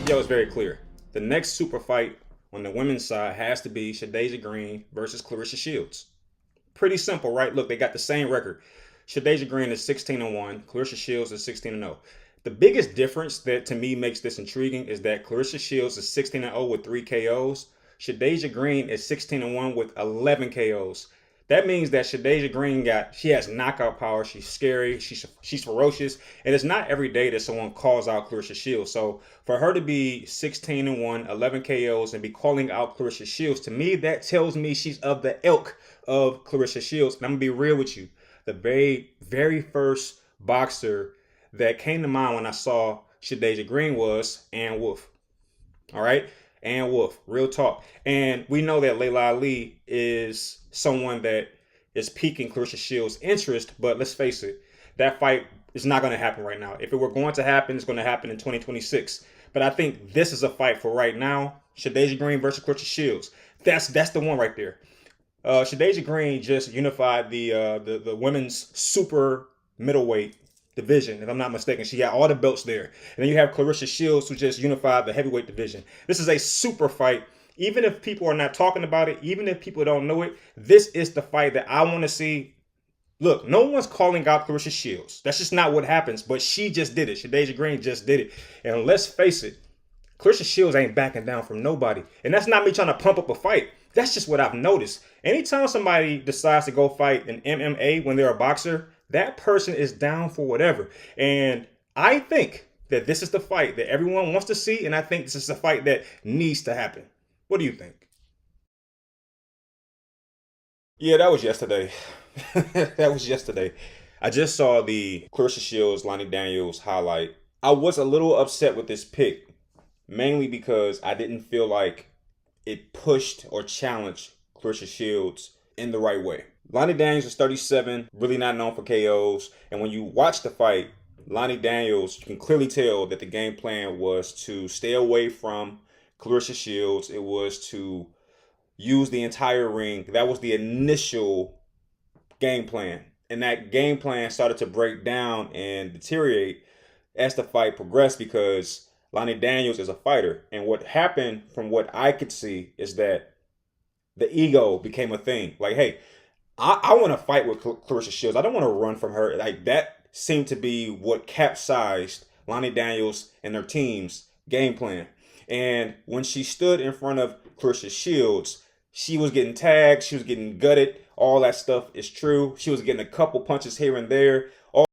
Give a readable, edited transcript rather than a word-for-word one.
Yo, it's very clear. The next super fight on the women's side has to be Shadasia Green versus Claressa Shields. Pretty simple, right? Look, they got the same record. Shadasia Green is 16-1. Claressa Shields is 16-0. The biggest difference that to me makes this intriguing is that Claressa Shields is 16-0 with 3 KOs. Shadasia Green is 16-1 with 11 KOs. That means that Shadasia Green she has knockout power. She's scary. She's ferocious. And it's not every day that someone calls out Claressa Shields. So for her to be 16-1, 11 KOs, and be calling out Claressa Shields, to me, that tells me she's of the ilk of Claressa Shields. And I'm going to be real with you. The very, very first boxer that came to mind when I saw Shadasia Green was Ann Wolfe. All right? Ann Wolfe, real talk. And we know that Layla Ali is someone that is piquing Claressa Shields' interest, but let's face it, that fight is not going to happen right now. If it were going to happen, it's going to happen in 2026. But I think this is a fight for right now. Shadasia Green versus Claressa Shields. That's the one right there. Shadasia Green just unified the women's super middleweight division, if I'm not mistaken. She had all the belts there. And then you have Claressa Shields, who just unified the heavyweight division. This is a super fight. Even if people are not talking about it, even if people don't know it, this is the fight that I want to see. Look, no one's calling out Claressa Shields. That's just not what happens, but she just did it. Shadasia Green just did it. And let's face it, Claressa Shields ain't backing down from nobody. And that's not me trying to pump up a fight. That's just what I've noticed. Anytime somebody decides to go fight in MMA when they're a boxer, that person is down for whatever. And I think that this is the fight that everyone wants to see, and I think this is the fight that needs to happen. What do you think? Yeah, that was yesterday. That was yesterday. I just saw the Claressa Shields, Lonnie Daniels highlight. I was a little upset with this pick, mainly because I didn't feel like it pushed or challenged Claressa Shields in the right way. Lonnie Daniels is 37, really not known for KOs. And when you watch the fight, Lonnie Daniels, you can clearly tell that the game plan was to stay away from Claressa Shields. It was to use the entire ring. That was the initial game plan. And that game plan started to break down and deteriorate as the fight progressed because Lonnie Daniels is a fighter. And what happened, from what I could see, is that the ego became a thing. Like, hey, I want to fight with Claressa Shields. I don't want to run from her. Like, that seemed to be what capsized Lonnie Daniels and their team's game plan. And when she stood in front of Claressa Shields, she was getting tagged. She was getting gutted. All that stuff is true. She was getting a couple punches here and there.